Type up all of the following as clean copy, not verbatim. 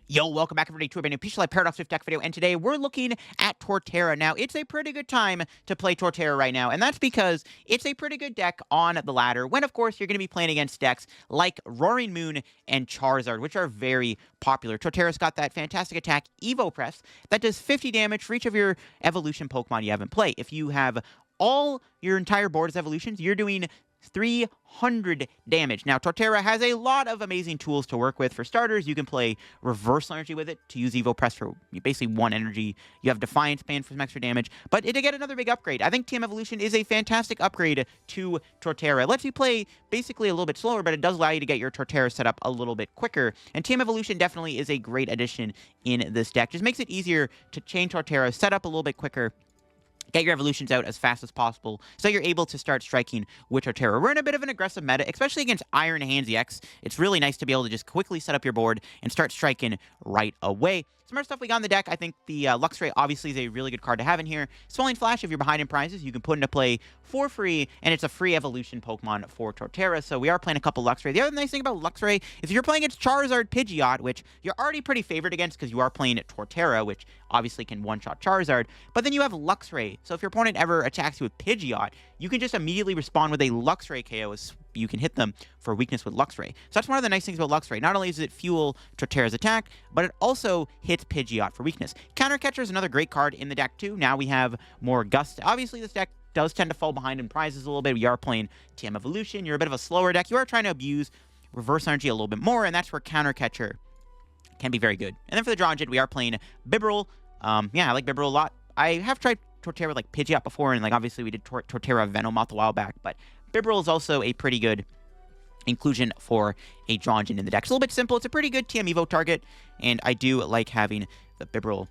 Yo, welcome back everybody to a brand new PTCGL PAR-SW deck video, and today we're looking at Torterra. Now, it's a pretty good time to play Torterra right now, and that's because it's a pretty good deck on the ladder, when, of course, you're going to be playing against decks like Roaring Moon and Charizard, which are very popular. Torterra's got that fantastic attack, Evo Press, that does 50 damage for each of your evolution Pokemon you have in play. If you have all your entire board as evolutions, you're doing 300 damage. Now, Torterra has a lot of amazing tools to work with. For starters, you can play Reversal Energy with it to use Evo Press for basically 1 energy. You have Defiance Band for some extra damage, but to get another big upgrade. I think TM Evolution is a fantastic upgrade to Torterra. It lets you play basically a little bit slower, but it does allow you to get your Torterra set up a little bit quicker. And TM Evolution definitely is a great addition in this deck. Just makes it easier to chain Torterra, set up a little bit quicker, get your evolutions out as fast as possible, so you're able to start striking with Torterra. We're in a bit of an aggressive meta, especially against Iron Hands EX. It's really nice to be able to just quickly set up your board and start striking right away. Some more stuff we got in the deck. I think the Luxray obviously is a really good card to have in here. Swelling Flash, if you're behind in prizes, you can put into play for free, and it's a free evolution Pokemon for Torterra, so we are playing a couple Luxray. The other nice thing about Luxray is if you're playing against Charizard Pidgeot, which you're already pretty favored against because you are playing Torterra, which obviously can one-shot Charizard, but then you have Luxray, so if your opponent ever attacks you with Pidgeot, you can just immediately respond with a Luxray KO as you can hit them for weakness with Luxray. So that's one of the nice things about Luxray. Not only does it fuel Torterra's attack, but it also hits Pidgeot for weakness. Counter Catcher is another great card in the deck too. Now we have more Gust. Obviously, this deck does tend to fall behind in prizes a little bit. We are playing TM Evolution. You're a bit of a slower deck. You are trying to abuse Reverse Energy a little bit more, and that's where Counter Catcher can be very good. And then for the draw engine, we are playing Bibarel. Yeah, I like Bibarel a lot. I have tried Torterra like Pidgeot before, and like obviously we did Torterra Venomoth a while back, but Bibarel is also a pretty good inclusion for a draw engine in the deck. It's a little bit simple. It's a pretty good TM Evo target, and I do like having the Bibarel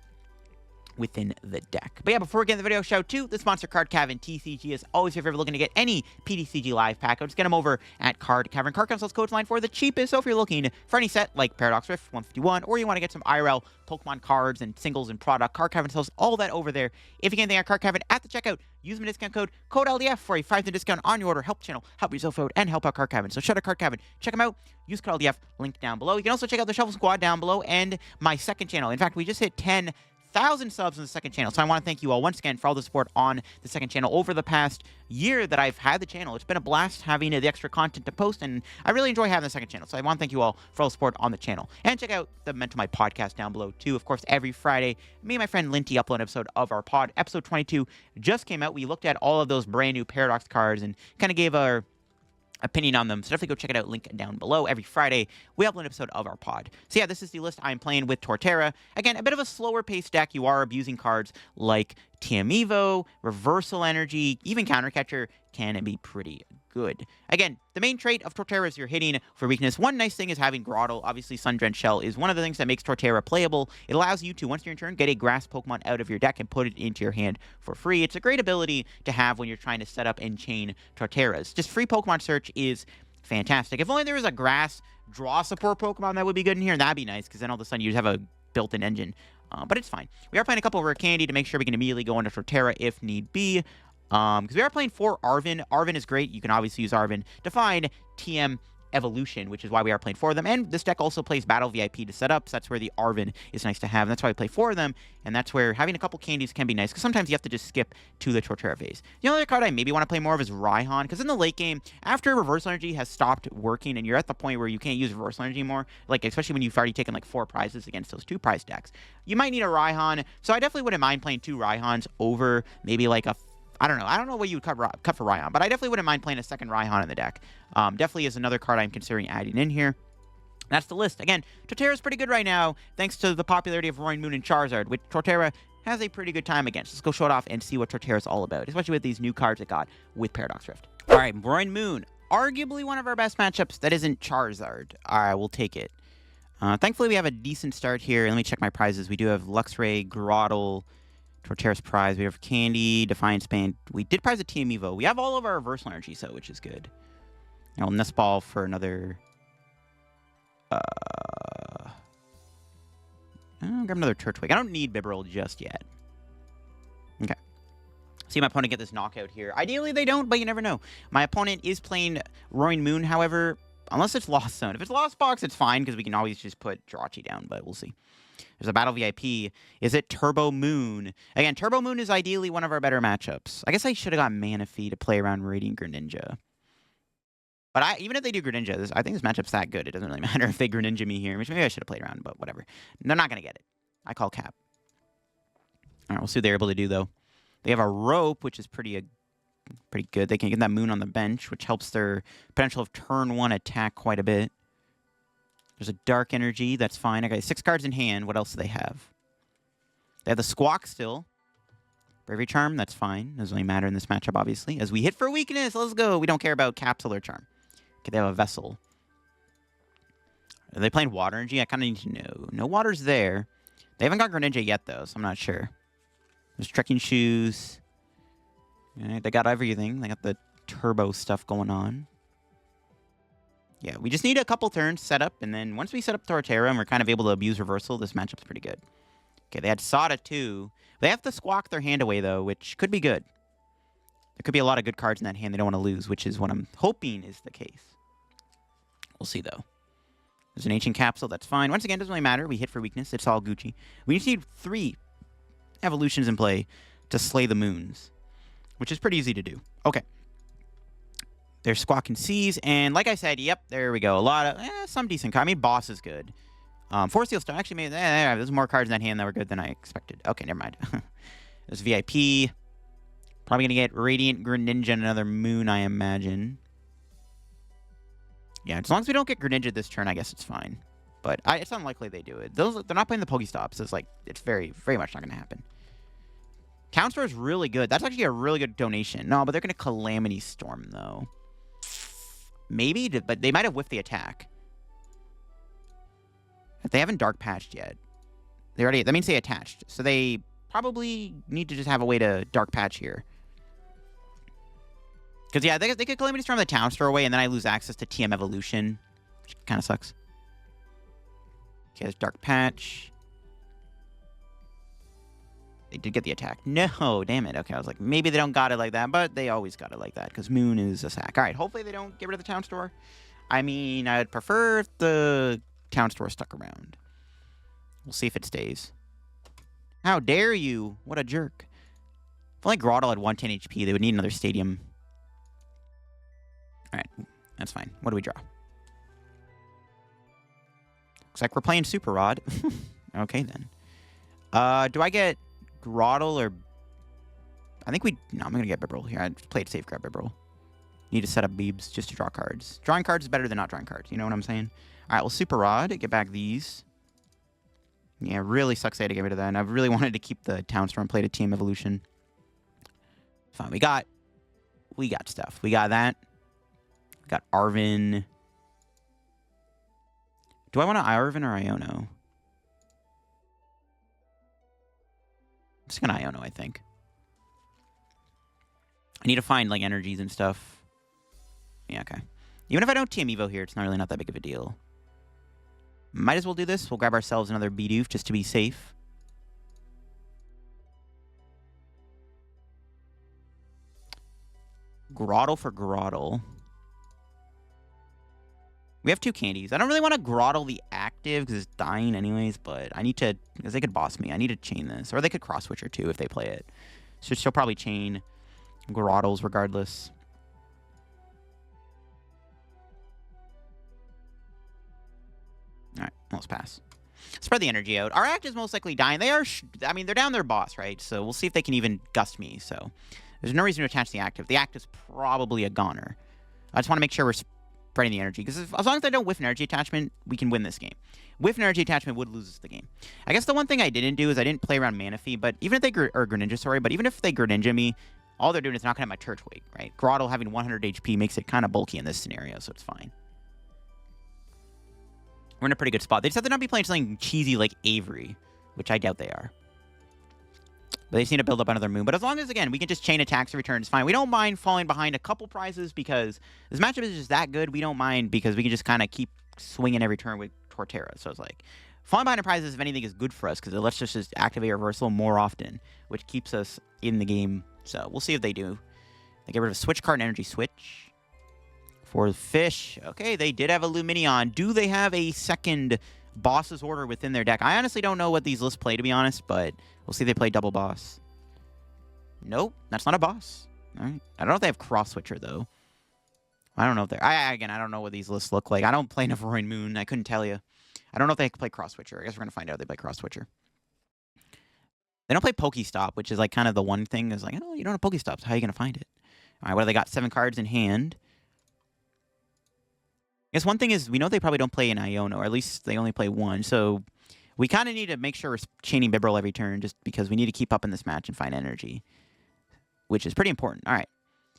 within the deck. But yeah, before we get into the video, shout out to the sponsor, Card Cavern TCG. As always, if you're ever looking to get any PTCG live pack, just get them over at Card Cavern. Card Cavern sells codes line for the cheapest, so if you're looking for any set like Paradox Rift 151, or you want to get some IRL Pokemon cards and singles and product, Card Cavern sells all that over there. If you get anything at Card Cavern at the checkout, use my discount code LDF for a 5% discount on your order. Help the channel, help yourself out, and help out Card Cavern. So shout out Card Cavern. Check them out. Use code LDF, link down below. You can also check out the Shuffle Squad down below and my second channel. In fact, we just hit 10,000 subs on the second channel. So I want to thank you all once again for all the support on the second channel over the past year that I've had the channel. It's been a blast having the extra content to post, and I really enjoy having the second channel. So I want to thank you all for all the support on the channel. And check out the Mental My podcast down below too. Of course, every Friday, me and my friend Linty upload an episode of our pod. Episode 22 just came out. We looked at all of those brand new Paradox cards and kind of gave our opinion on them, so definitely go check it out, link down below. Every Friday we upload an episode of our pod. So yeah, this is the list I'm playing with Torterra. Again, a bit of a slower paced deck. You are abusing cards like TM Evo, Reversal Energy, even Counter Catcher can be pretty good. Again, the main trait of Torterra is you're hitting for weakness. One nice thing is having Grotle. Obviously, Sun-Drenched Shell is one of the things that makes Torterra playable. It allows you to, once you're in turn, get a grass Pokemon out of your deck and put it into your hand for free. It's a great ability to have when you're trying to set up and chain Torterras. Just free Pokemon search is fantastic. If only there was a grass draw support Pokemon that would be good in here, that'd be nice, because then all of a sudden you'd have a built-in engine. But it's fine. We are playing a couple of Rare Candy to make sure we can immediately go into Torterra if need be. Because we are playing for Arven. Arven is great. You can obviously use Arven to find TM Evolution, which is why we are playing for them. And this deck also plays Battle VIP to set up, so that's where the Arven is nice to have. And that's why we play for them, and that's where having a couple candies can be nice, because sometimes you have to just skip to the Torterra phase. The only other card I maybe want to play more of is Raihan, because in the late game, after Reversal Energy has stopped working, and you're at the point where you can't use Reversal Energy anymore, like especially when you've already taken like 4 prizes against those 2 prize decks, you might need a Raihan. So I definitely wouldn't mind playing 2 Raihans over maybe like a I don't know what you would cut for Raihan, but I definitely wouldn't mind playing a second Raihan in the deck. Definitely is another card I'm considering adding in here. That's the list. Again, Torterra's pretty good right now, thanks to the popularity of Roaring Moon and Charizard, which Torterra has a pretty good time against. Let's go show it off and see what Torterra's all about, especially with these new cards it got with Paradox Rift. All right, Roaring Moon, arguably one of our best matchups that isn't Charizard. All right, we'll take it. Thankfully, we have a decent start here. Let me check my prizes. We do have Luxray, Grotle, Torterra's prize. We have Candy, Defiance Band. We did prize a TM Evo. We have all of our Reversal Energy, so which is good. And I'll Nest Ball for another. I'll grab another Turtwig. I don't need Bibarel just yet. Okay. See my opponent get this knockout here. Ideally, they don't, but you never know. My opponent is playing Roaring Moon, however. Unless it's Lost Zone. If it's Lost Box, it's fine, because we can always just put Jirachi down, but we'll see. There's a Battle VIP. Is it Turbo Moon? Again, Turbo Moon is ideally one of our better matchups. I guess I should have got Manaphy to play around Radiant Greninja. But even if they do Greninja, I think this matchup's that good. It doesn't really matter if they Greninja me here, which maybe I should have played around, but whatever. They're not going to get it. I call cap. All right, we'll see what they're able to do, though. They have a Rope, which is pretty good. They can get that Moon on the bench, which helps their potential of turn 1 attack quite a bit. There's a Dark Energy. That's fine. I got 6 cards in hand. What else do they have? They have the Squawk still. Bravery Charm. That's fine. Doesn't really matter in this matchup, obviously. As we hit for weakness. Let's go. We don't care about Capsule or Charm. Okay, they have a Vessel. Are they playing Water Energy? I kind of need to know. No Water's there. They haven't got Greninja yet, though, so I'm not sure. There's Trekking Shoes. All right, they got everything. They got the Turbo stuff going on. Yeah, we just need a couple turns set up, and then once we set up Torterra and we're kind of able to abuse Reversal, this matchup's pretty good. Okay, they had Sada too. They have to squawk their hand away, though, which could be good. There could be a lot of good cards in that hand they don't want to lose, which is what I'm hoping is the case. We'll see, though. There's an Ancient Capsule. That's fine. Once again, it doesn't really matter. We hit for weakness. It's all Gucci. We just need 3 evolutions in play to slay the Moons, which is pretty easy to do. Okay. There's Squawk and Seas, and like I said, yep, there we go. A lot of, some decent cards. I mean, Boss is good. Force Seal Stone, actually, there's more cards in that hand that were good than I expected. Okay, never mind. There's VIP. Probably going to get Radiant Greninja and another Moon, I imagine. Yeah, as long as we don't get Greninja this turn, I guess it's fine. But it's unlikely they do it. They're not playing the Pokestops. It's very, very much not going to happen. Counter is really good. That's actually a really good donation. No, but they're going to Calamity Storm, though. Maybe, but they might have whiffed the attack. They haven't Dark Patched yet. That means they attached. So they probably need to just have a way to Dark Patch here. Because, yeah, they could Calamity Storm the Town Store away, and then I lose access to TM Evolution, which kind of sucks. Okay, there's Dark Patch. They did get the attack. No, damn it. Okay, I was like, maybe they don't got it like that, but they always got it like that, because Moon is a sack. All right, hopefully they don't get rid of the Town Store. I mean, I'd prefer if the Town Store stuck around. We'll see if it stays. How dare you? What a jerk. If only Grotle had 110 HP, they would need another Stadium. All right, that's fine. What do we draw? Looks like we're playing Super Rod. Okay, then. Do I get Grotle or... I think we... No, I'm going to get Bibarel here. I played safe, grab Bibarel. Need to set up Beebs just to draw cards. Drawing cards is better than not drawing cards. You know what I'm saying? All right, well, Super Rod. Get back these. Yeah, really sucks I had to get rid of that. And I really wanted to keep the Town Storm play to Team Evolution. Fine, we got stuff. We got that. We got Arven. Do I want to Arven or Iono? I'm just going to Iono, I think. I need to find, like, energies and stuff. Yeah, okay. Even if I don't TM Evo here, it's not really not that big of a deal. Might as well do this. We'll grab ourselves another Bidoof just to be safe. Grotle for Grotle. We have 2 candies. I don't really want to Grotle the active because it's dying anyways, but I need to, because they could boss me. I need to chain this. Or they could cross switch her too if they play it. So she'll probably chain Grotles regardless. Alright, let's pass. Spread the energy out. Our act is most likely dying. They are, I mean, they're down their boss, right? So we'll see if they can even gust me. So there's no reason to attach the active. The active's probably a goner. I just want to make sure we're spreading the energy. Because as long as I don't whiff an energy attachment, we can win this game. Whiff an energy attachment would lose us the game. I guess the one thing I didn't do is I didn't play around Manaphy. But even if they, or Greninja, sorry. But even if they Greninja me, all they're doing is not going to have my Turtwig, right? Grotle having 100 HP makes it kind of bulky in this scenario, so it's fine. We're in a pretty good spot. They just have to not be playing something cheesy like Avery, which I doubt they are. But they just need to build up another Moon. But as long as, again, we can just chain attacks and returns, fine. We don't mind falling behind a couple prizes because this matchup is just that good. We don't mind because we can just kind of keep swinging every turn with Torterra. So it's like, falling behind a prizes, if anything, is good for us because it lets us just activate Reversal more often, which keeps us in the game. So we'll see if they do. They get rid of Switch card and Energy Switch. For fish. Okay, they did have a Lumineon. Do they have a second boss's order within their deck? I honestly don't know what these lists play, to be honest, but we'll see if they play double boss. Nope, that's not a boss. All right. I don't know if they have Cross Switcher, though. I don't know if they're... Again, I don't know what these lists look like. I don't play enough Roaring Moon. I couldn't tell you. I don't know if they play Cross Switcher. I guess we're going to find out if they play Cross Switcher. They don't play Pokestop, which is like kind of the one thing is like, oh, you don't have Pokestops. How are you going to find it? All right, what do they got? 7 cards in hand. I guess one thing is we know they probably don't play an Iono, or at least they only play one. So we kind of need to make sure we're chaining Bibarel every turn just because we need to keep up in this match and find energy, which is pretty important. All right.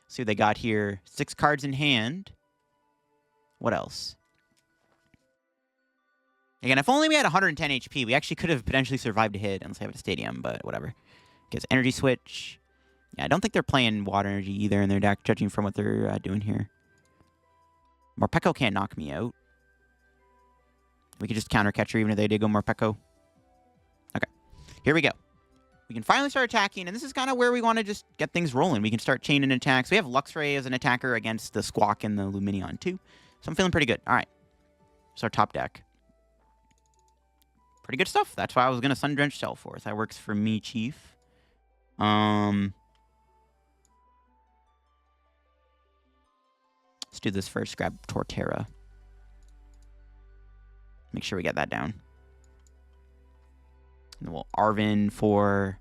See what they got here. 6 cards in hand. What else? Again, if only we had 110 HP, we actually could have potentially survived a hit unless they have a stadium, but whatever. Gets energy switch. Yeah, I don't think they're playing water energy either in their deck, judging from what they're doing here. Morpeko can't knock me out. We could just counter catcher even if they did go Morpeko. Okay, here we go. We can finally start attacking, and this is kind of where we want to just get things rolling. We can start chaining attacks. We have Luxray as an attacker against the Squawk and the Lumineon too, so I'm feeling pretty good. All right, it's our top deck. Pretty good stuff. That's why I was going to Sun Drench Cellforce. That works for me, Chief. Let's do this first. Grab Torterra. Make sure we get that down. And then we'll Arven for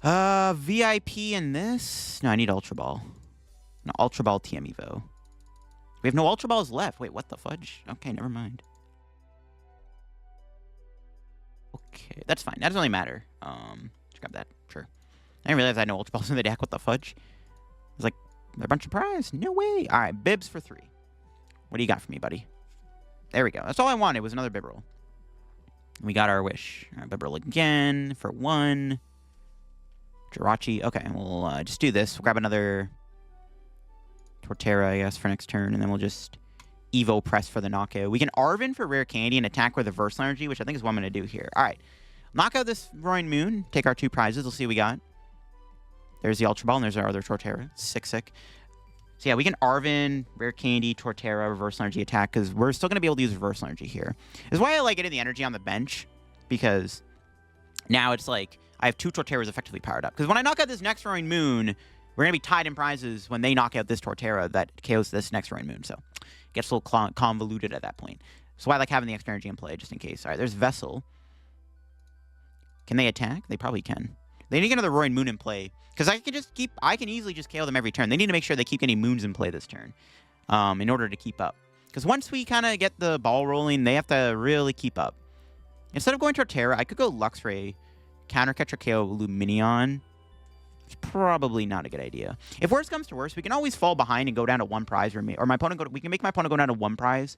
VIP in this. No, I need Ultra Ball. No, Ultra Ball TM Evo. We have no Ultra Balls left. Wait, what the fudge? Okay, never mind. Okay, that's fine. That doesn't really matter. Just grab that. Sure. I didn't realize I had no Ultra Balls in the deck. What the fudge? It's like a bunch of prize. No way. All right, Bibs for 3. What do you got for me, buddy? There we go. That's all I wanted was another Bibarel. We got our wish. All right, Bibarel again for 1. Jirachi. Okay, we'll just do this. We'll grab another Torterra, I guess, for next turn, and then we'll just Evo press for the knockout. We can Arven for Rare Candy and attack with Reversal Energy, which I think is what I'm going to do here. All right. Knock out this Roaring Moon. Take our 2 prizes. We'll see what we got. There's the Ultra Ball, and there's our other Torterra. Sick. So yeah, we can Arven, Rare Candy, Torterra, Reversal Energy attack, because we're still going to be able to use Reversal Energy here. This is why I like getting the energy on the bench, because now it's like I have 2 Torterras effectively powered up. Because when I knock out this next Roaring Moon, we're going to be tied in prizes when they knock out this Torterra that KOs this next Roaring Moon. So it gets a little convoluted at that point. So I like having the extra energy in play, just in case. All right, there's Vessel. Can they attack? They probably can. They need to get another Roaring Moon in play. Because I can easily just KO them every turn. They need to make sure they keep getting moons in play this turn. In order to keep up. Because once we kind of get the ball rolling, they have to really keep up. Instead of going Torterra, I could go Luxray, counter catcher KO Lumineon. It's probably not a good idea. If worst comes to worst, we can always fall behind and go down to 1 prize. Or my opponent we can make my opponent go down to 1 prize.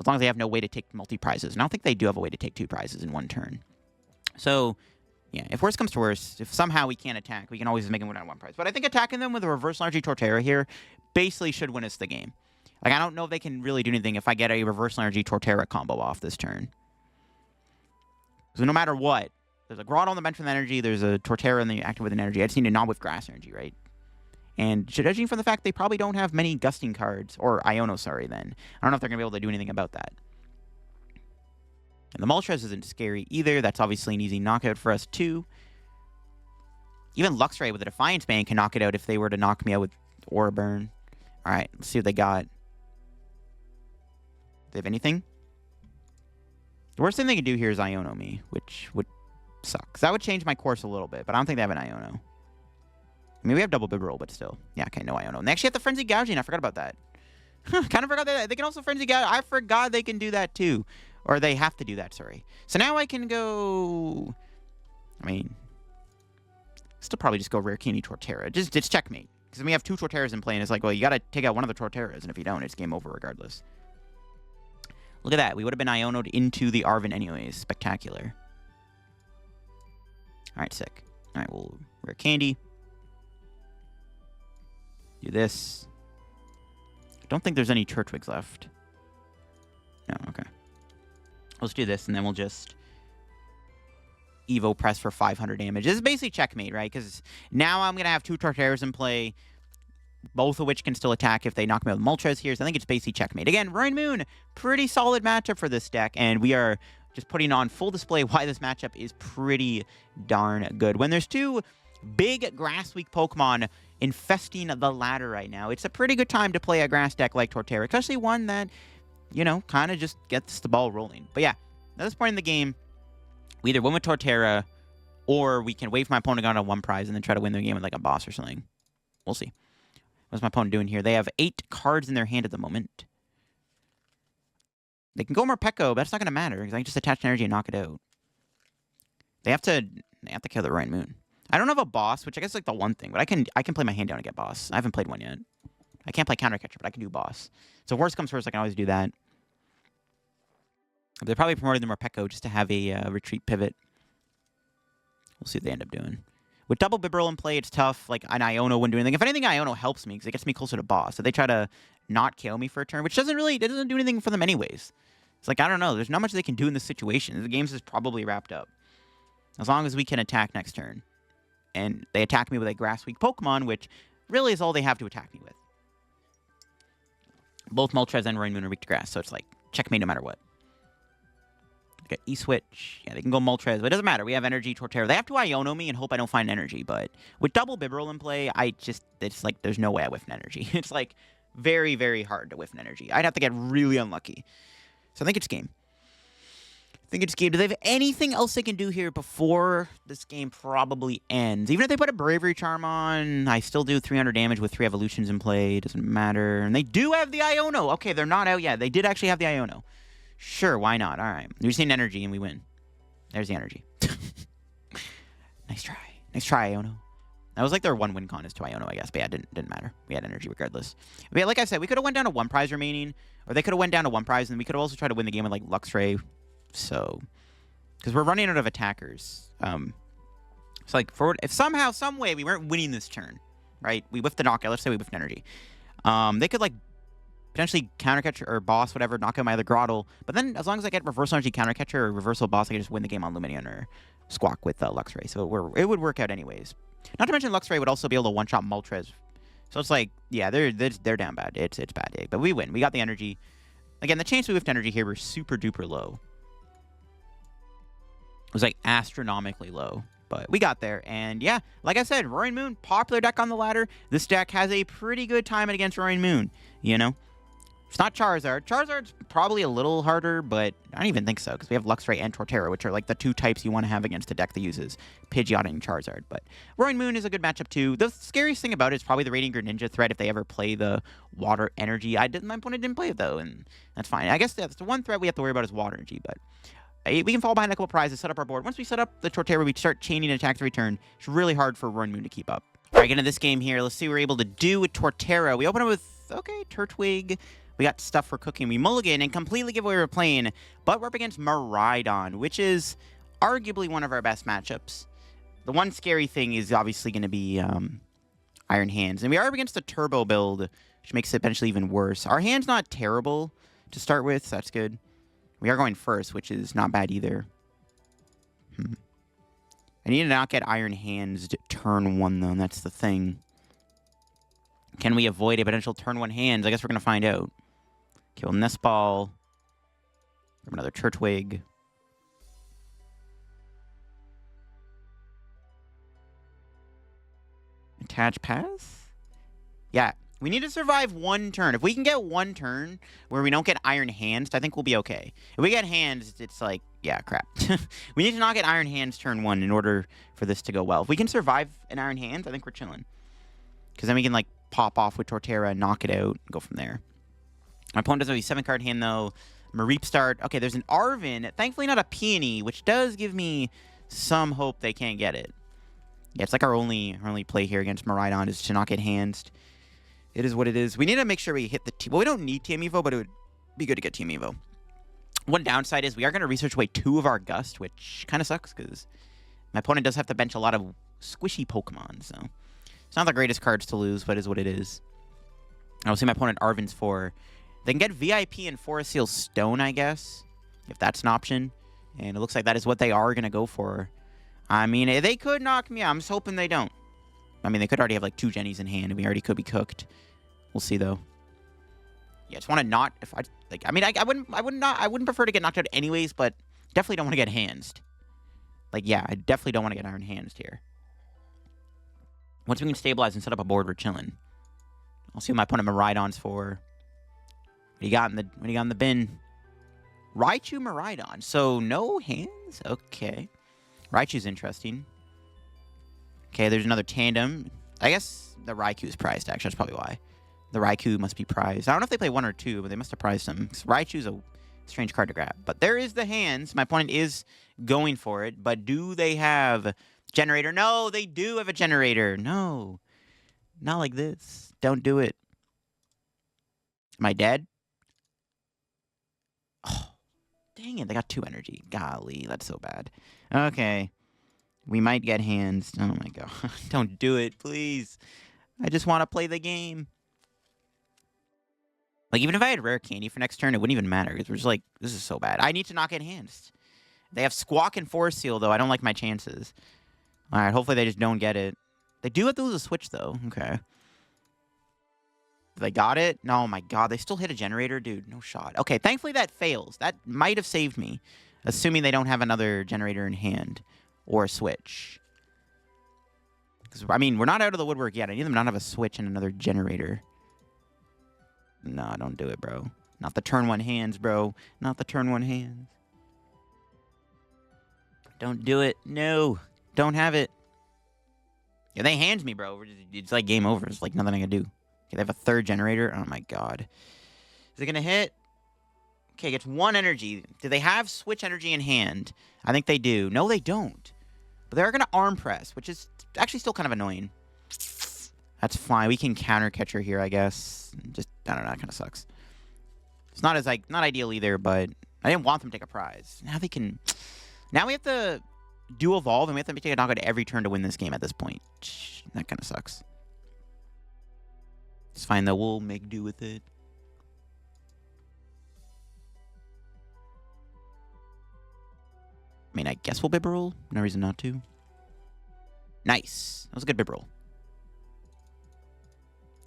As long as they have no way to take multi-prizes. And I don't think they do have a way to take 2 prizes in 1 turn. So yeah, if worst comes to worst, if somehow we can't attack, we can always make them go down 1 prize. But I think attacking them with a Reversal Energy Torterra here basically should win us the game. Like, I don't know if they can really do anything if I get a Reversal Energy Torterra combo off this turn. So no matter what, there's a Grotle on the bench with energy, there's a Torterra in the active with an energy. I just need a knob with grass energy, right? And judging from the fact they probably don't have many gusting cards, or Iono, sorry, then. I don't know if they're going to be able to do anything about that. And the Moltres isn't scary either. That's obviously an easy knockout for us, too. Even Luxray with a Defiance Band can knock it out if they were to knock me out with Aura Burn. All right, let's see what they got. Do they have anything? The worst thing they can do here is Iono me, which would suck. That would change my course a little bit, but I don't think they have an Iono. I mean, we have double Bibarel, but still. Yeah, okay, no Iono. And they actually have the Frenzy Gouging. I forgot about that. Kind of forgot that. They can also Frenzy Gouge. I forgot they can do that, too. Or they have to do that, sorry. So now I can go... I mean... Still probably just go Rare Candy Torterra. Just checkmate. Because then we have 2 Torterras in play, and it's like, well, you got to take out one of the Torterras, and if you don't, it's game over regardless. Look at that. We would have been Iono'd into the Arven anyways. Spectacular. Alright, sick. Alright, we'll Rare Candy. Do this. I don't think there's any Turtwigs left. No, okay. Let's do this, and then we'll just Evo press for 500 damage. This is basically checkmate, right? Because now I'm going to have 2 Torterras in play. both of which can still attack if they knock me out with Moltres here. So I think it's basically checkmate. Again, Roaring Moon, pretty solid matchup for this deck, and we are just putting on full display why this matchup is pretty darn good. When there's two big grass-weak Pokemon infesting the ladder right now, it's a pretty good time to play a grass deck like Torterra, especially one that, you know, kind of just gets the ball rolling. But yeah, at this point in the game, we either win with Torterra, or we can wait for my opponent to go on one prize and then try to win their game with like a boss or something. We'll see. What's my opponent doing here? They have 8 cards in their hand at the moment. They can go Morpeko, but that's not going to matter because I can just attach energy and knock it out. They have to kill the Roaring Moon. I don't have a boss, which I guess is like the one thing, but I can play my hand down and get boss. I haven't played one yet. I can't play counter catcher, but I can do boss. So worst comes first, I can always do that. They're probably promoting the Morpeko just to have a retreat pivot. We'll see what they end up doing. With double Bibarel in play, it's tough. Like, an Iono wouldn't do anything. If anything, Iono helps me because it gets me closer to boss. So they try to not KO me for a turn, which doesn't do anything for them anyways. It's like, I don't know. There's not much they can do in this situation. The game's just probably wrapped up. As long as we can attack next turn. And they attack me with a grass-weak Pokemon, which really is all they have to attack me with. Both Moltres and Roaring Moon are weak to grass, so it's like, checkmate no matter what. Got E-Switch. Yeah, they can go Moltres, but it doesn't matter. We have energy, Torterra. They have to Iono me and hope I don't find energy, but with double Bibarel in play, it's like, there's no way I whiff an energy. It's like, very, very hard to whiff an energy. I'd have to get really unlucky. So I think it's game. Do they have anything else they can do here before this game probably ends? Even if they put a Bravery Charm on, I still do 300 damage with 3 evolutions in play. Doesn't matter. And they do have the Iono. Okay, they're not out yet. They did actually have the Iono. Sure, why not? All right. We just need energy, and we win. There's the energy. Nice try. Nice try, Iono. That was like their one win con is to Iono, I guess. But yeah, it didn't matter. We had energy regardless. But yeah, like I said, we could have went down to 1 prize remaining, or they could have went down to 1 prize, and we could have also tried to win the game with like Luxray. So, because we're running out of attackers. It's like, if somehow, some way, we weren't winning this turn, right? We whiffed the knockout. Let's say we whiffed energy. They could like potentially counter catcher or boss, whatever, knock out my other Grotle. But then, as long as I get reversal energy counter catcher or reversal boss, I can just win the game on Lumineon or Squawk with Luxray. So it would work out anyways. Not to mention Luxray would also be able to one-shot Moltres. So it's like, yeah, they're down bad. It's bad. But we win. We got the energy. Again, the chance we whiffed energy here were super duper low. It was like astronomically low. But we got there. And yeah, like I said, Roaring Moon, popular deck on the ladder. This deck has a pretty good time against Roaring Moon, you know? It's not Charizard. Charizard's probably a little harder, but I don't even think so, because we have Luxray and Torterra, which are like the 2 types you want to have against a deck that uses Pidgeot and Charizard. But Roaring Moon is a good matchup, too. The scariest thing about it is probably the Radiant Greninja threat if they ever play the Water Energy. My opponent didn't play it, though, and that's fine. I guess that's the one threat we have to worry about is Water Energy, but we can fall behind a couple prizes, set up our board. Once we set up the Torterra, we start chaining attacks every turn. It's really hard for Roaring Moon to keep up. All right, get into this game here. Let's see what we're able to do with Torterra. We open up with, okay, Turtwig. We got stuff for cooking. We mulligan and completely give away we're playing, but we're up against Miraidon, which is arguably one of our best matchups. The one scary thing is obviously going to be Iron Hands, and we are up against a Turbo build, which makes it eventually even worse. Our hand's not terrible to start with, so that's good. We are going first, which is not bad either. I need to not get Iron Hands turn 1, though, and that's the thing. Can we avoid a potential turn 1 hands? I guess we're going to find out. Kill Nest Ball. Grab another Turtwig. Attach pass? Yeah. We need to survive 1 turn. If we can get 1 turn where we don't get Iron Hands, I think we'll be okay. If we get Hands, it's like, yeah, crap. We need to not get Iron Hands turn 1 in order for this to go well. If we can survive an Iron Hands, I think we're chilling. Because then we can, like, pop off with Torterra, knock it out, and go from there. My opponent does have a 7-card hand, though. Mareep start. Okay, there's an Arven. Thankfully not a Peony, which does give me some hope they can't get it. Yeah, it's like our only play here against Miraidon is to not get hands. It is what it is. We need to make sure we hit the team. Well, we don't need Team Evo, but it would be good to get Team Evo. One downside is we are going to research away 2 of our Gust, which kind of sucks because my opponent does have to bench a lot of squishy Pokemon, so it's not the greatest cards to lose, but it is what it is. I'll see my opponent Arven's 4. They can get VIP and Forest Seal Stone, I guess, if that's an option. And it looks like that is what they are going to go for. I mean, they could knock me out. I'm just hoping they don't. I mean, they could already have, like, 2 Jennies in hand, and we already could be cooked. We'll see, though. Yeah, I just want to not... If I, like, I mean, I wouldn't prefer to get knocked out anyways, but definitely don't want to get handsed. Like, yeah, I definitely don't want to get iron handsed here. Once we can stabilize and set up a board, we're chilling. I'll see what my opponent Miraidon's for. What do you got in the bin? Raichu Miraidon. So, no hands? Okay. Raichu's interesting. Okay, there's another tandem. I guess the Raikou is prized, actually. That's probably why. The Raikou must be prized. I don't know if they play 1 or 2, but they must have prized him. Raichu's a strange card to grab. But there is the hands. My opponent is going for it. But do they have generator? No, they do have a generator. No. Not like this. Don't do it. Am I dead? Oh, dang it. They got 2 energy. Golly, that's so bad. Okay. We might get hands. Oh, my God. Don't do it, please. I just want to play the game. Like, even if I had Rare Candy for next turn, it wouldn't even matter. Because we're just like, this is so bad. I need to not get hands. They have Squawk and Force Seal, though. I don't like my chances. All right, hopefully they just don't get it. They do have to lose a Switch, though. Okay. They got it? No, my God. They still hit a generator? Dude, no shot. Okay, thankfully that fails. That might have saved me. Assuming they don't have another generator in hand. Or a Switch. Because, I mean, we're not out of the woodwork yet. I need them to not have a Switch and another generator. No, don't do it, bro. Not the turn 1 hands, bro. Not the turn 1 hands. Don't do it. No. Don't have it. Yeah, they hand me, bro. It's like game over. It's like nothing I can do. Okay, they have a 3rd generator. Oh, my God. Is it going to hit? Okay, gets 1 energy. Do they have Switch energy in hand? I think they do. No, they don't. But they're going to arm press, which is actually still kind of annoying. That's fine. We can counter catcher here, I guess. Just, I don't know. That kind of sucks. It's not as, like, not ideal either, but I didn't want them to take a prize. Now they can... Now we have to do evolve, and we have to take a knockout every turn to win this game at this point. That kind of sucks. It's fine, though. We'll make do with it. I mean, I guess we'll Bibarel. No reason not to. Nice. That was a good Bibarel.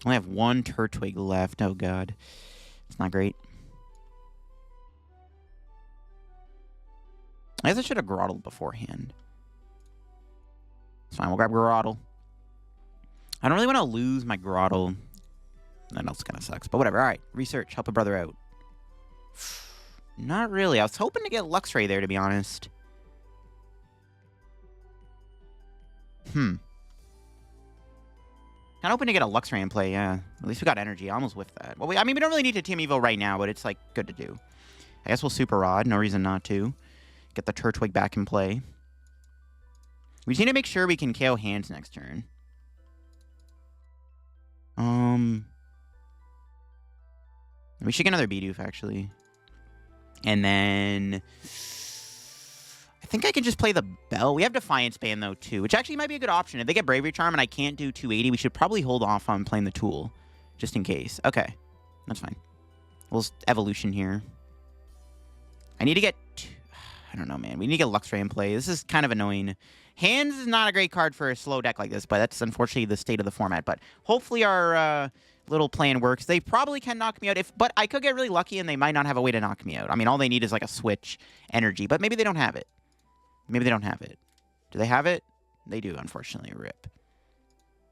I only have 1 Turtwig left. Oh, God. It's not great. I guess I should have Grotled beforehand. It's fine. We'll grab Grotle. I don't really want to lose my Grotle. That else kind of sucks. But whatever. All right. Research. Help a brother out. Not really. I was hoping to get Luxray there, to be honest. Kind of hoping to get a Luxray in play, yeah. At least we got energy. I almost whiffed that. Well, I mean, we don't really need to Team Evo right now, but it's, like, good to do. I guess we'll Super Rod. No reason not to. Get the Turtwig back in play. We just need to make sure we can KO hands next turn. We should get another Bidoof, actually. And then... I think I can just play the Bell. We have Defiance Band, though, too, which actually might be a good option. If they get Bravery Charm and I can't do 280, we should probably hold off on playing the Tool, just in case. Okay, that's fine. We'll Evolution here. I need to get... I don't know, man. We need to get Luxray in play. This is kind of annoying. Hands is not a great card for a slow deck like this, but that's unfortunately the state of the format. But hopefully our little plan works. They probably can knock me out, but I could get really lucky and they might not have a way to knock me out. I mean, all they need is like a Switch energy, but maybe they don't have it. Maybe they don't have it. Do they have it? They do, unfortunately. RIP.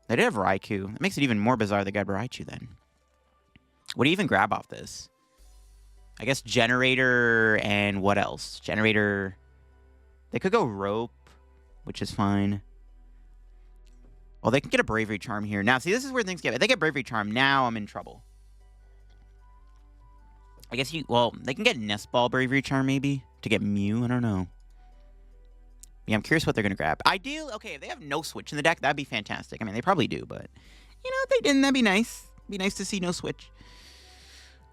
They did have Raikou. That makes it even more bizarre they got Raichu then. What do you even grab off this? I guess Generator and what else? Generator. They could go Rope, which is fine. Well, they can get a Bravery Charm here. Now, see, this is where things get... If they get Bravery Charm, now I'm in trouble. I guess well, they can get Nest Ball Bravery Charm, maybe, to get Mew. I don't know. Yeah, I'm curious what they're going to grab. Ideal, okay, if they have no Switch in the deck, that'd be fantastic. I mean, they probably do, but, you know, if they didn't, that'd be nice. It'd be nice to see no Switch.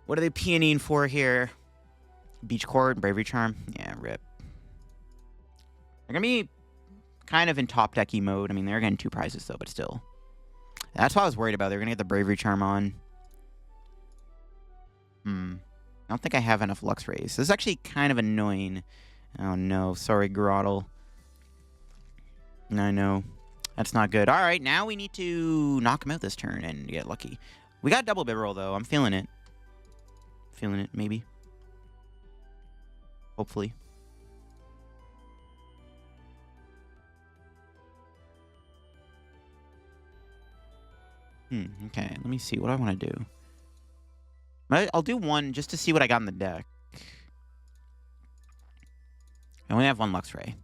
What are they peonying for here? Beach Court, Bravery Charm? Yeah, RIP. They're going to be kind of in top decky mode. I mean, they're getting 2 prizes, though, but still. That's what I was worried about. They're going to get the Bravery Charm on. I don't think I have enough Luxrays. This is actually kind of annoying. Oh, no. Sorry, Grotle. I know. That's not good. All right, now we need to knock him out this turn and get lucky. We got double Bibarel, though. I'm feeling it. Feeling it, maybe. Hopefully. Okay, let me see. What do I want to do? I'll do one just to see what I got in the deck. I only have one Luxray.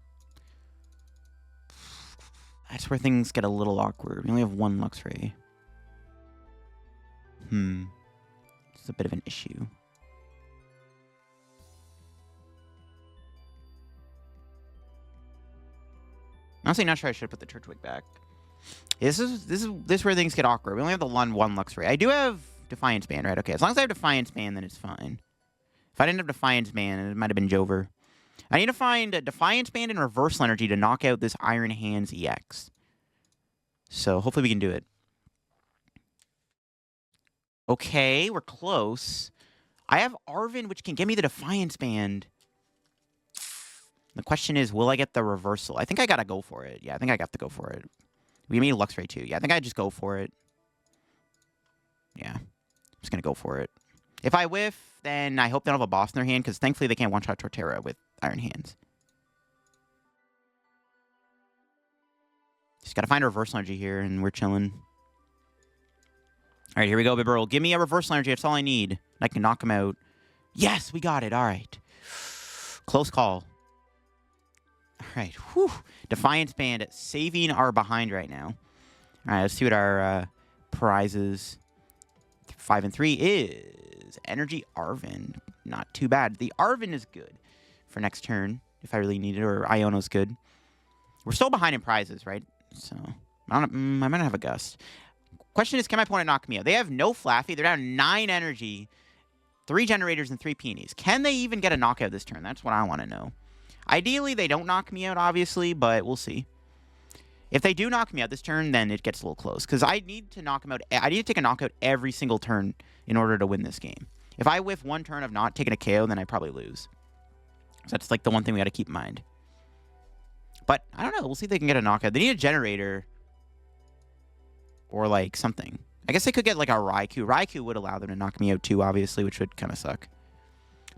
That's where things get a little awkward. We only have one Luxray. It's a bit of an issue. Honestly, not sure I should put the Turtwig back. This is where things get awkward. We only have the one Luxray. I do have Defiance Band, right? Okay, as long as I have Defiance Band, then it's fine. If I didn't have Defiance Band, it might have been Jover. I need to find a Defiance Band and Reversal Energy to knock out this Iron Hands EX. So hopefully we can do it. Okay, we're close. I have Arven, which can give me the Defiance Band. The question is, will I get the Reversal? I think I gotta go for it. Yeah, I think I got to go for it. We need a Luxray too. Yeah, I think I just go for it. Yeah, I'm just gonna go for it. If I whiff, then I hope they don't have a boss in their hand, because thankfully they can't one-shot Torterra with Iron Hands. Just gotta find a Reversal Energy here, and we're chilling. All right, here we go, Bibarel. Give me a Reversal Energy. That's all I need. I can knock him out. Yes, we got it. All right. Close call. All right. Whew. Defiance Band saving our behind right now. All right, let's see what our prizes. 5 and 3 is Energy Arven. Not too bad. The Arven is good for next turn if I really need it, or Iono's good. We're still behind in prizes, right? So I might not have a Gust. Question is, can my opponent knock me out? They have no Flaffy. They're down 9 energy, 3 generators, and 3 peonies. Can they even get a knockout this turn? That's what I want to know. Ideally, they don't knock me out, obviously, but we'll see. If they do knock me out this turn, then it gets a little close, because I need to knock him out. I need to take a knockout every single turn in order to win this game. If I whiff one turn of not taking a KO, then I probably lose. So that's like the one thing we got to keep in mind. But I don't know. We'll see if they can get a knockout. They need a generator or like something. I guess they could get like a Raikou. Raikou would allow them to knock me out too, obviously, which would kind of suck.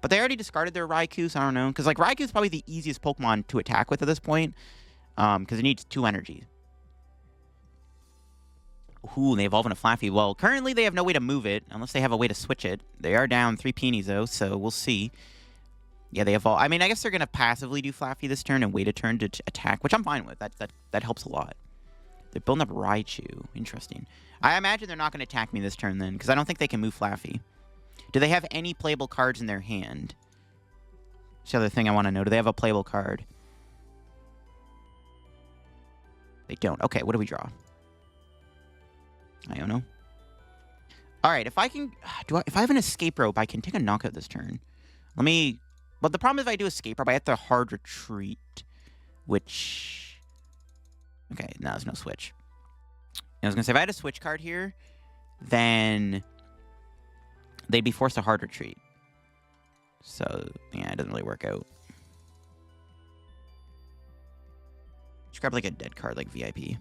But they already discarded their Raikou, so I don't know. Because like Raikou is probably the easiest Pokemon to attack with at this point. Because it needs 2 energy. Ooh, they evolve into Flaffy. Well, currently they have no way to move it, unless they have a way to switch it. They are down 3 peonies, though, so we'll see. Yeah, they evolve. I mean, I guess they're going to passively do Flaffy this turn and wait a turn to attack, which I'm fine with. That helps a lot. They're building up Raichu. Interesting. I imagine they're not going to attack me this turn, then, because I don't think they can move Flaffy. Do they have any playable cards in their hand? That's the other thing I want to know. Do they have a playable card? They don't. Okay, what do we draw? Iono. All right, if I can... if I have an Escape Rope, I can take a knockout this turn. Let me... But the problem is if I do Escape Rope, I have to Hard Retreat, which... Okay, no, there's no switch. I was going to say, if I had a switch card here, then they'd be forced to Hard Retreat. So, yeah, it doesn't really work out. Just grab like a dead card like VIP.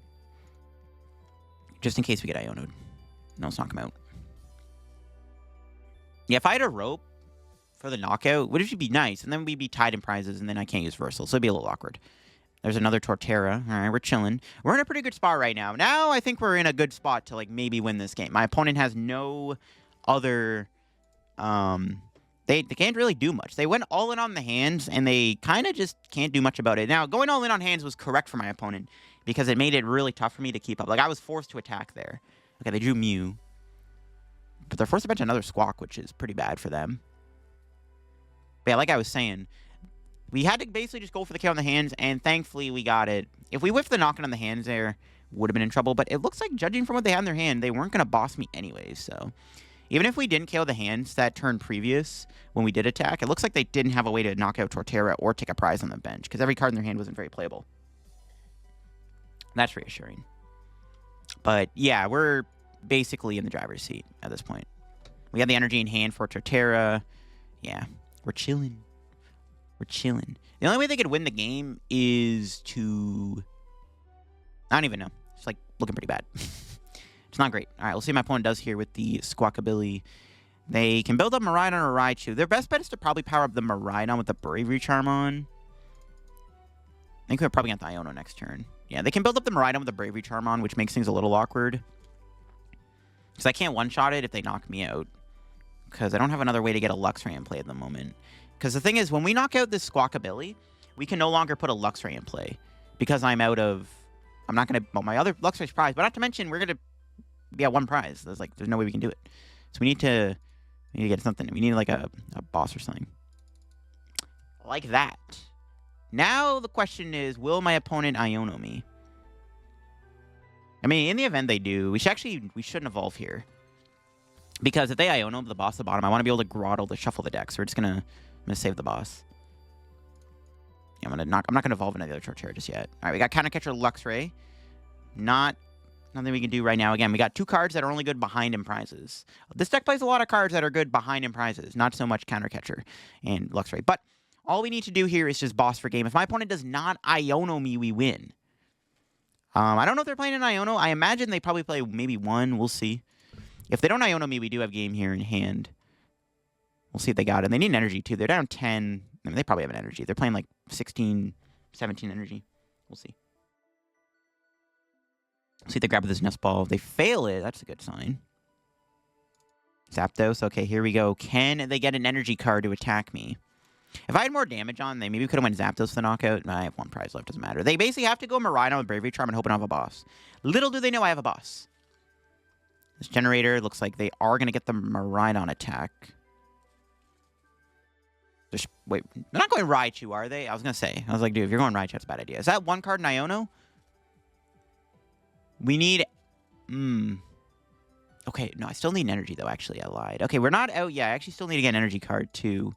Just in case we get Iono'd. No, let's knock him out. Yeah, if I had a rope for the knockout, would it be nice? And then we'd be tied in prizes, and then I can't use Versal, so it'd be a little awkward. There's another Torterra. All right, we're chilling. We're in a pretty good spot right now. Now I think we're in a good spot to like maybe win this game. My opponent has no other... They can't really do much. They went all in on the hands, and they kind of just can't do much about it. Now, going all in on hands was correct for my opponent, because it made it really tough for me to keep up. Like, I was forced to attack there. Okay, they drew Mew. But they're forced to bench another Squawk, which is pretty bad for them. But yeah, like I was saying, we had to basically just go for the kill on the hands, and thankfully we got it. If we whiffed the knocking on the hands there, would have been in trouble. But it looks like, judging from what they had in their hand, they weren't going to boss me anyways, so... Even if we didn't KO the hands that turn previous when we did attack, it looks like they didn't have a way to knock out Torterra or take a prize on the bench, because every card in their hand wasn't very playable. That's reassuring. But yeah, we're basically in the driver's seat at this point. We have the energy in hand for Torterra. Yeah, we're chilling. We're chilling. The only way they could win the game is to... I don't even know. looking pretty bad. It's not great. All right, we'll see what my opponent does here with the Squawkabilly. They can build up Miraidon or Raichu. Their best bet is to probably power up the Miraidon with the Bravery Charm on. I think they're probably going to Iono next turn. Yeah, they can build up the Miraidon with the Bravery Charm on, which makes things a little awkward. Because I can't one-shot it if they knock me out. Because I don't have another way to get a Luxray in play at the moment. Because the thing is, when we knock out this Squawkabilly, we can no longer put a Luxray in play. Because I'm out of... I'm not going to... Well, my other Luxray's prize. But not to mention, we're going to be at 1 prize. There's no way we can do it. So we need to get something. We need like a boss or something. Like that. Now the question is, will my opponent Iono me? I mean, in the event they do, we shouldn't evolve here. Because if they Iono the boss at the bottom, I want to be able to Grotle to shuffle the deck. So we're just gonna save the boss. Yeah, I'm not gonna evolve into the other Torterra just yet. Alright, we got Counter Catcher Luxray. Nothing we can do right now. Again, we got 2 cards that are only good behind in prizes. This deck plays a lot of cards that are good behind in prizes. Not so much Counter Catcher and Luxray. But all we need to do here is just boss for game. If my opponent does not Iono me, we win. I don't know if they're playing an Iono. I imagine they probably play maybe 1. We'll see. If they don't Iono me, we do have game here in hand. We'll see if they got it. And they need an energy, too. They're down 10. I mean, they probably have an energy. They're playing like 16, 17 energy. We'll see. See if they grab with this Nest Ball. If they fail it, that's a good sign. Zapdos. Okay, here we go. Can they get an energy card to attack me? If I had more damage on, they maybe could have went Zapdos for the knockout. I have 1 prize left. Doesn't matter. They basically have to go Miraidon with Bravery Charm and hope I don't have a boss. Little do they know I have a boss. This generator looks like they are going to get the Miraidon attack. Wait, they're not going Raichu, are they? I was going to say. I was like, dude, if you're going Raichu, that's a bad idea. Is that 1 card in Iono? We need... Okay, no, I still need an energy, though, actually. I lied. Okay, we're not out yet. I actually still need to get an energy card, too.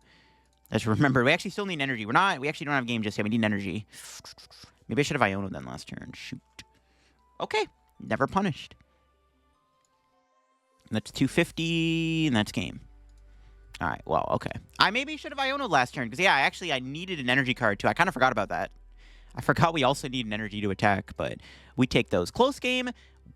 Let's remember, we actually still need an energy. We actually don't have game just yet. We need an energy. Maybe I should have Iono then last turn. Shoot. Okay, never punished. And that's 250, and that's game. All right, well, okay. I maybe should have Iono last turn, because, yeah, I needed an energy card, too. I kind of forgot about that. I forgot we also need an energy to attack, but we take those. Close game.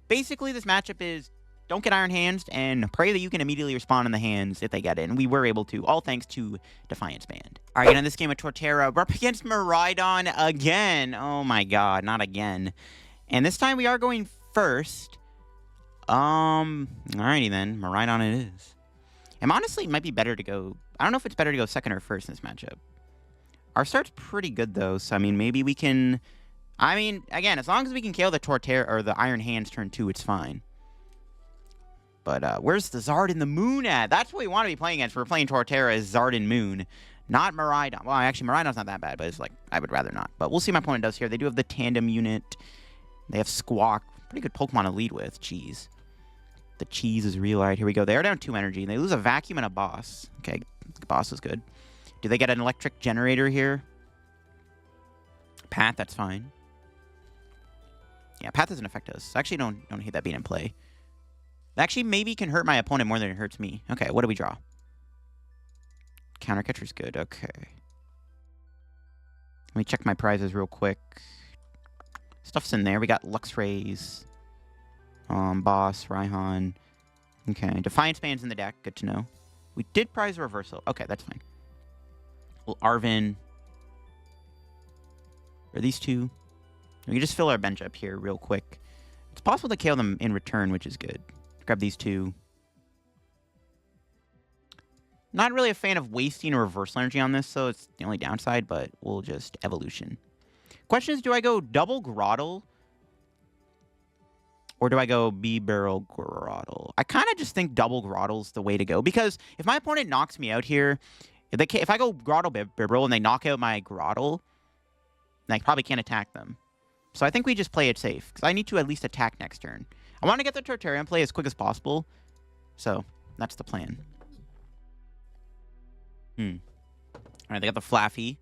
Basically, this matchup is don't get Iron Hands and pray that you can immediately respond in the hands if they get it. And we were able to, all thanks to Defiance Band. All right, in this game of Torterra, we're up against Miraidon again. Oh, my God, not again. And this time we are going first. Alrighty then. Miraidon it is. And honestly, it might be better to go... I don't know if it's better to go second or first in this matchup. Our start's pretty good, though, so, I mean, maybe we can... I mean, again, as long as we can KO the Torterra, or the Iron Hands turn 2, it's fine. But, where's the Zard and the Moon at? That's what we want to be playing against. We're playing Torterra as Zard and Moon, not Miraidon. Well, actually, Miraidon's not that bad, but it's like, I would rather not. But we'll see what my opponent does here. They do have the Tandem unit. They have Squawk. Pretty good Pokemon to lead with. Cheese. The cheese is real. All right, here we go. They are down 2 energy, and they lose a Vacuum and a Boss. Okay, the Boss is good. Do they get an Electric Generator here? Path, that's fine. Yeah, Path doesn't affect us. I actually don't hate that being in play. Actually, maybe can hurt my opponent more than it hurts me. Okay, what do we draw? Counter Catcher's good. Okay. Let me check my prizes real quick. Stuff's in there. We got Luxray's, Boss, Raihan. Okay, Defiance Band's in the deck. Good to know. We did prize reversal. Okay, that's fine. Well, Arven. Are these 2? We can just fill our bench up here real quick. It's possible to KO them in return, which is good. Grab these 2. Not really a fan of wasting a reversal energy on this, so it's the only downside, but we'll just evolution. Question is, do I go double Grotle? Or do I go Bibarel Grotle? I kind of just think double Grotle's the way to go. Because if my opponent knocks me out here, if I go Grotle Bibarel and they knock out my Grotle, then I probably can't attack them. So I think we just play it safe. Because I need to at least attack next turn. I want to get the Torterra in play as quick as possible. So that's the plan. Alright, they got the Flaffy.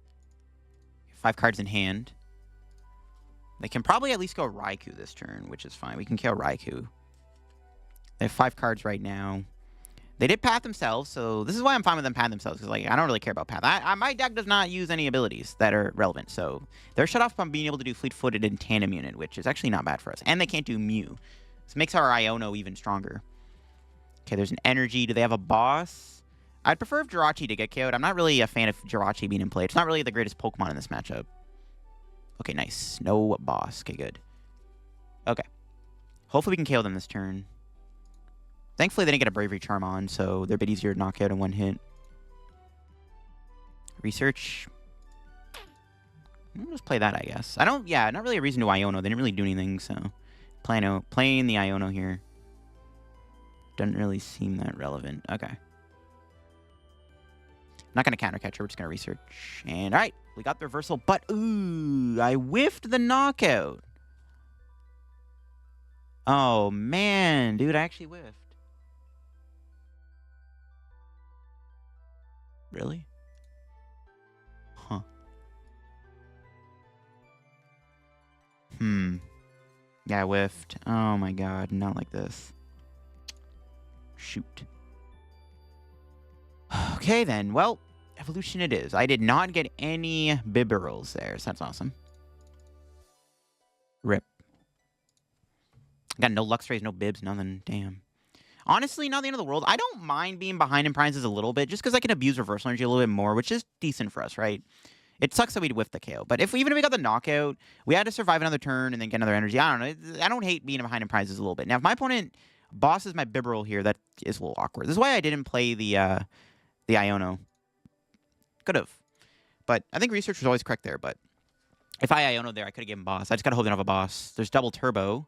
5 cards in hand. They can probably at least go Raikou this turn, which is fine. We can kill Raikou. They have 5 cards right now. They did path themselves, so this is why I'm fine with them path themselves, because like I don't really care about path. My deck does not use any abilities that are relevant, so they're shut off from being able to do fleet-footed and tandem unit, which is actually not bad for us. And they can't do Mew. This makes our Iono even stronger. Okay, there's an energy. Do they have a boss? I'd prefer if Jirachi to get KO'd. I'm not really a fan of Jirachi being in play. It's not really the greatest Pokemon in this matchup. Okay, nice. No boss. Okay, good. Okay. Hopefully we can KO them this turn. Thankfully, they didn't get a Bravery Charm on, so they're a bit easier to knock out in one hit. Research. We'll just play that, I guess. Yeah, not really a reason to Iono. They didn't really do anything, so playing the Iono here doesn't really seem that relevant. Okay. Not going to counter catch her. We're just going to research. And all right, we got the reversal, but ooh, I whiffed the knockout. Oh, man, dude, I actually whiffed. Really? Huh. Yeah, I whiffed. Oh my god, not like this. Shoot. Okay then, well, evolution it is. I did not get any Bibarels there, so that's awesome. Rip. Got no Luxrays, no Bibs, nothing. Damn. Honestly, not the end of the world. I don't mind being behind in prizes a little bit, just because I can abuse reversal energy a little bit more, which is decent for us, right? It sucks that we'd whiff the KO. But even if we got the knockout, we had to survive another turn and then get another energy. I don't know. I don't hate being behind in prizes a little bit. Now, if my opponent bosses my Bibarel here, that is a little awkward. This is why I didn't play the Iono. Could have. But I think research was always correct there. But if I Iono there, I could have given boss. I just got to hope they don't have a boss. There's double turbo.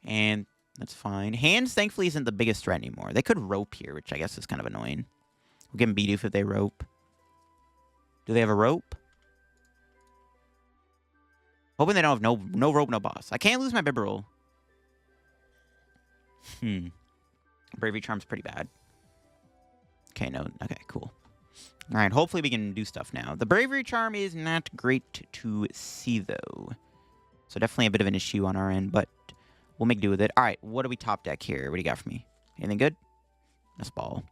And that's fine. Hands, thankfully, isn't the biggest threat anymore. They could rope here, which I guess is kind of annoying. We'll give them Bidoof if they rope. Do they have a rope? Hoping they don't have no rope, no boss. I can't lose my Bibarel. Bravery Charm's pretty bad. Okay, no. Okay, cool. All right, hopefully we can do stuff now. The Bravery Charm is not great to see, though. So definitely a bit of an issue on our end, but we'll make do with it. All right, what do we top deck here? What do you got for me? Anything good? Nest Ball.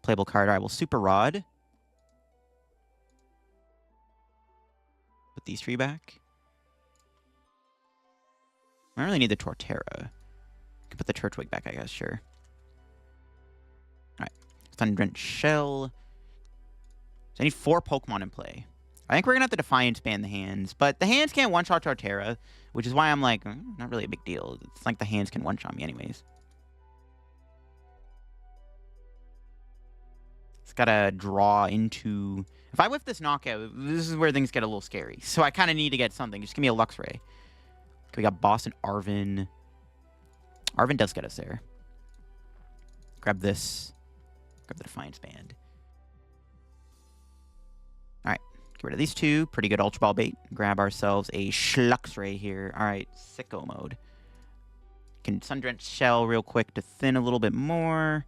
Playable card. All right, we'll Super Rod. Put these three back. I don't really need the Torterra. Can put the Turtwig back, I guess, sure. Alright. Thundrent Shell. So I need 4 Pokemon in play. I think we're going to have to Defiance Band the hands. But the hands can't one-shot Torterra, which is why I'm like, not really a big deal. It's like the hands can one-shot me anyways. It's got to draw into... If I whiff this knockout, this is where things get a little scary. So I kind of need to get something. Just give me a Luxray. Okay, we got Boss and Arven. Arven does get us there. Grab this. Grab the Defiance Band. Alright, get rid of these two. Pretty good Ultra Ball bait. Grab ourselves a Luxray here. Alright, sicko mode. Can Sundrent Shell real quick to thin a little bit more.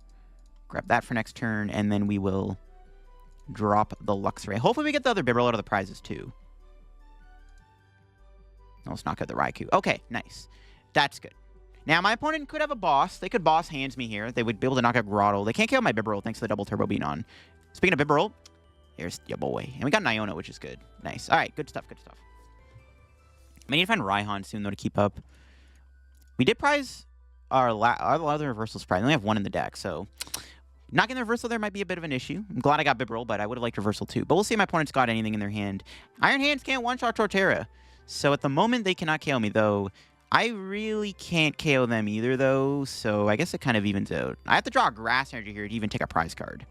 Grab that for next turn, and then we will drop the Luxray. Hopefully we get the other Bibarel out of the prizes too. Let's knock out the Raikou. Okay, nice. That's good. Now, my opponent could have a boss. They could boss hands me here. They would be able to knock out Grotle. They can't kill my Bibarel thanks to the double turbo being on. Speaking of Bibarel, here's your boy. And we got an Iono, which is good. Nice. All right, good stuff, good stuff. I need to find Raihan soon, though, to keep up. We did prize our other reversals prize. We only have one in the deck, so not getting the reversal there might be a bit of an issue. I'm glad I got Bibarel, but I would have liked reversal too. But we'll see if my opponent's got anything in their hand. Iron Hands can't one-shot Torterra. So at the moment, they cannot KO me, though. I really can't KO them either, though, so I guess it kind of evens out. I have to draw a Grass Energy here to even take a prize card,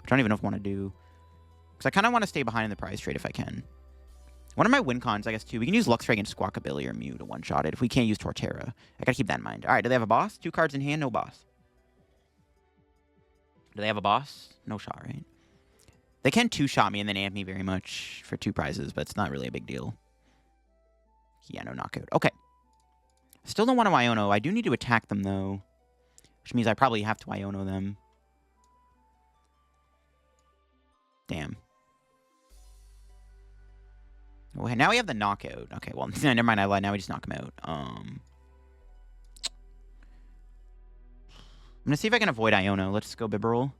which I don't even know if I want to do, because I kind of want to stay behind in the prize trade if I can. One of my win cons, I guess, too, we can use Luxray against Squawkabilly or Mew to one-shot it if we can't use Torterra. I got to keep that in mind. All right, do they have a boss? 2 cards in hand, no boss. Do they have a boss? No shot, right? They can 2-shot me and then amp me very much for 2 prizes, but it's not really a big deal. Yeah, no knockout. Okay. Still don't want to Iono. I do need to attack them, though. Which means I probably have to Iono them. Damn. Oh, now we have the knockout. Okay, well, never mind. I lied. Now we just knock him out. I'm gonna see if I can avoid Iono. Let's go Bibarel.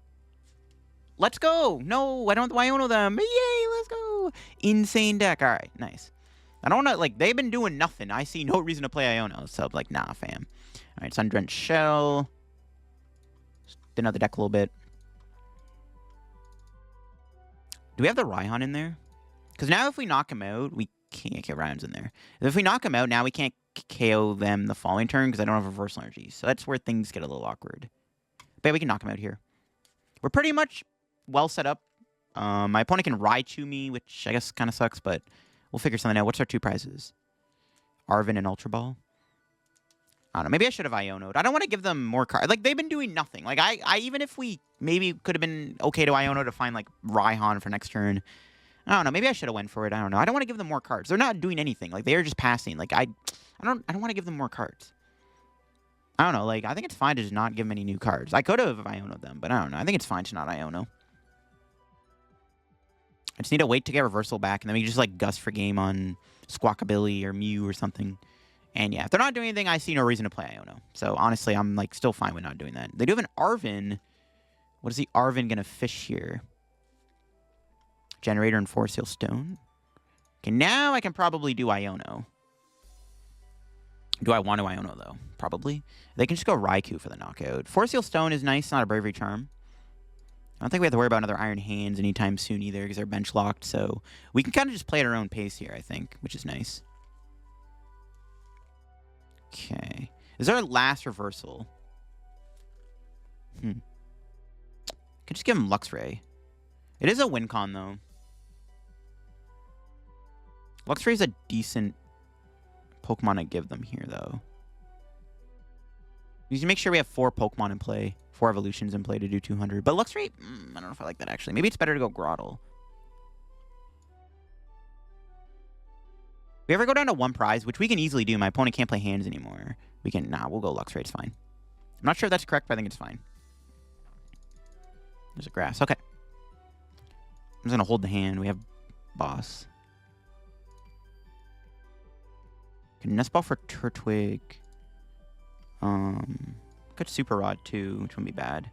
Let's go! No, I don't Iono them. Yay, let's go! Insane deck. All right, nice. I don't want to, like, they've been doing nothing. I see no reason to play Iono, so, like, nah, fam. All right, Sun-Drenched Shell. Thin out the deck a little bit. Do we have the Raihan in there? Because now if we knock him out, we can't. Okay, Raihan's in there. If we knock him out, now we can't KO them the following turn because I don't have reversal energy. So that's where things get a little awkward. But we can knock him out here. We're pretty much well set up. My opponent can Raichu me, which I guess kind of sucks, but we'll figure something out. What's our 2 prizes? Arven and Ultra Ball. I don't know. Maybe I should have Iono'd. I don't want to give them more cards. Like, they've been doing nothing. Like, I even if we maybe could have been okay to Iono to find, like, Raihan for next turn. I don't know. Maybe I should have went for it. I don't know. I don't want to give them more cards. They're not doing anything. Like, they are just passing. Like, I don't want to give them more cards. I don't know. Like, I think it's fine to just not give them any new cards. I could have Iono'd them, but I don't know. I think it's fine to not Iono. I just need to wait to get reversal back, and then we can just, like, Gust for game on Squawkabilly or Mew or something. And yeah, if they're not doing anything, I see no reason to play Iono. So honestly, I'm like still fine with not doing that. They do have an Arven. What is the Arven going to fish here? Generator and Force Seal Stone. Okay, now I can probably do Iono. Do I want to Iono, though? Probably. They can just go Raikou for the knockout. Force Seal Stone is nice, not a Bravery Charm. I don't think we have to worry about another Iron Hands anytime soon either because they're bench locked. So we can kind of just play at our own pace here, I think, which is nice. Okay. Is our last reversal? Could just give him Luxray. It is a win con, though. Luxray is a decent Pokemon to give them here, though. We need to make sure we have 4 Pokemon in play. 4 evolutions in play to do 200. But Luxray, I don't know if I like that, actually. Maybe it's better to go Grotle. If we ever go down to 1 prize, which we can easily do. My opponent can't play hands anymore. We can... Nah, we'll go Luxray. It's fine. I'm not sure if that's correct, but I think it's fine. There's a grass. Okay. I'm just going to hold the hand. We have boss. Can Nest Ball for Turtwig. Good Super Rod, too, which wouldn't be bad.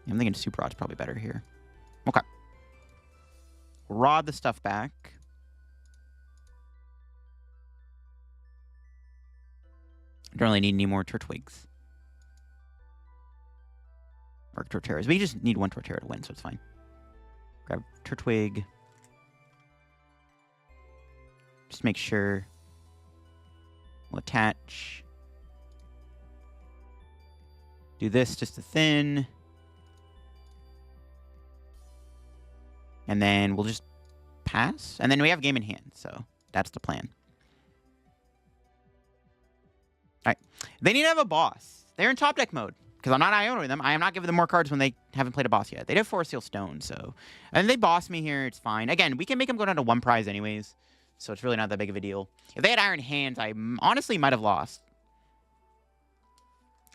Yeah, I'm thinking Super Rod's probably better here. Okay. Rod the stuff back. Don't really need any more Turtwigs. Or Torterras. We just need 1 Torterra to win, so it's fine. Grab Turtwig. Just make sure. We'll attach. Do this just to thin. And then we'll just pass. And then we have game in hand. So that's the plan. All right. They need to have a boss. They're in top deck mode. Because I'm not Ionoing them. I am not giving them more cards when they haven't played a boss yet. They have Force Seal Stone. So. And they boss me here. It's fine. Again, we can make them go down to 1 prize anyways. So it's really not that big of a deal. If they had Iron Hands, I honestly might have lost.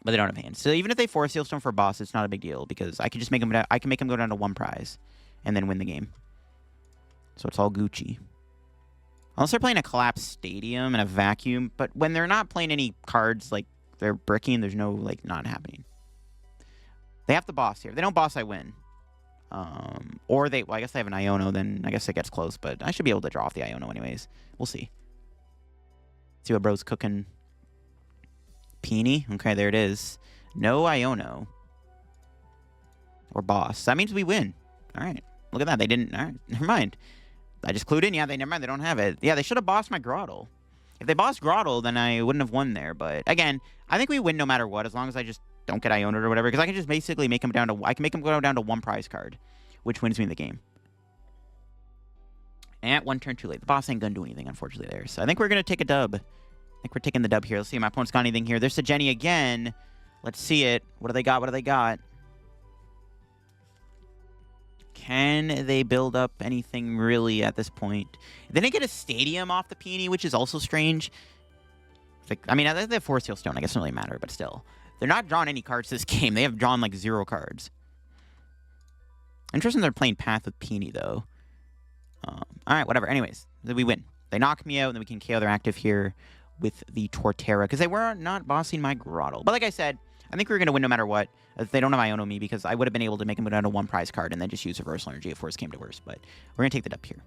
But they don't have hands. So even if they Force Seal Stone for a boss, it's not a big deal. Because I can just make them, I can make them go down to 1 prize. And then win the game. So it's all Gucci. Unless they're playing a collapsed stadium and a vacuum. But when they're not playing any cards, like, they're bricking, there's no, like, not happening. They have to boss here. If they don't boss, I win. Or they, well, I guess they have an Iono, then I guess it gets close. But I should be able to draw off the Iono anyways. We'll see. See what bro's cooking. Peony. Okay, there it is. No Iono. Or boss. That means we win. All right. Look at that. They didn't. All right. Never mind. I just clued in. Yeah, never mind. They don't have it. Yeah, they should have bossed my Grotle. If they bossed Grotle, then I wouldn't have won there. But again, I think we win no matter what, as long as I just don't get Iono'd or whatever. Because I can just basically make them down to. I can make them go down to 1 prize card, which wins me the game. And 1 turn too late. The boss ain't gonna do anything, unfortunately, there. So I think we're gonna take a dub. I think we're taking the dub here. Let's see if my opponent's got anything here. There's the Jenny again. Let's see it. What do they got? What do they got? Can they build up anything really at this point? They didn't get a stadium off the Peony, which is also strange. Like, I mean, they have Force Seal Stone. I guess it doesn't really matter, but still. They're not drawing any cards this game. They have drawn, like, 0 cards. Interesting they're playing Path with Peony, though. All right, whatever. Anyways, we win. They knock me out, and then we can KO their active here. with the Torterra, because they were not bossing my Grotle. But like I said, I think we were going to win no matter what. They don't have Iono me, because I would have been able to make them go down to 1 prize card and then just use Reversal Energy if worse came to worse. But we're going to take that up here.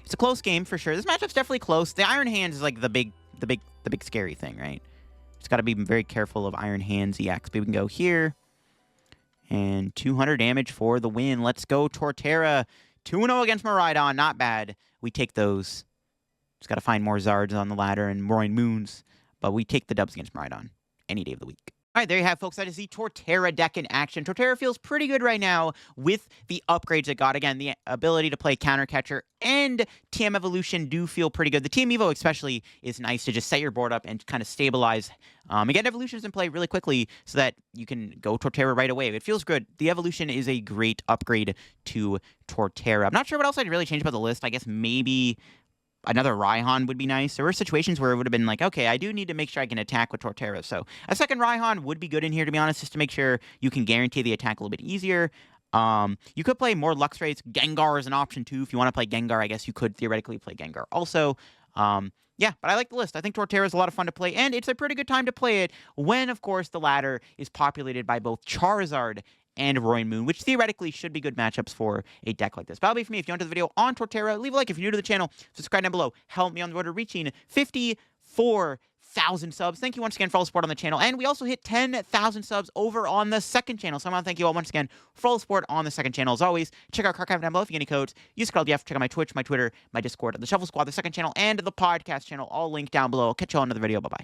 It's a close game for sure. This matchup's definitely close. The Iron Hands is like the big scary thing, right? Just got to be very careful of Iron Hands EX. But we can go here. And 200 damage for the win. Let's go, Torterra. 2-0 against Miraidon. Not bad. We take those. Just got to find more Zards on the ladder and more Moons. But we take the dubs against Miraidon any day of the week. All right, there you have, folks. That is the Torterra deck in action. Torterra feels pretty good right now with the upgrades it got. Again, the ability to play Counter Catcher and TM Evolution do feel pretty good. The TM Evo especially is nice to just set your board up and kind of stabilize. Again, Evolutions in play really quickly so that you can go Torterra right away. It feels good. The Evolution is a great upgrade to Torterra. I'm not sure what else I'd really change about the list. I guess maybe another Raihan would be nice. There were situations where it would have been like, okay, I do need to make sure I can attack with Torterra. So a second Raihan would be good in here, to be honest, just to make sure you can guarantee the attack a little bit easier. You could play more Luxrays. Gengar is an option too. If you want to play Gengar, I guess you could theoretically play Gengar also. Yeah, but I like the list. I think Torterra is a lot of fun to play, and it's a pretty good time to play it when, of course, the ladder is populated by both Charizard and Moon, which theoretically should be good matchups for a deck like this. But that'll be for me. If you enjoyed the video on Torterra, leave a like. If you're new to the channel, subscribe down below. Help me on the road to reaching 54,000 subs. Thank you once again for all the support on the channel. And we also hit 10,000 subs over on the second channel. So I want to thank you all once again for all the support on the second channel. As always, check out Archive down below if you get any codes. Use code LDF. Check out my Twitch, my Twitter, my Discord, the Shuffle Squad, the second channel, and the podcast channel. All linked down below. I'll catch you all in another video. Bye-bye.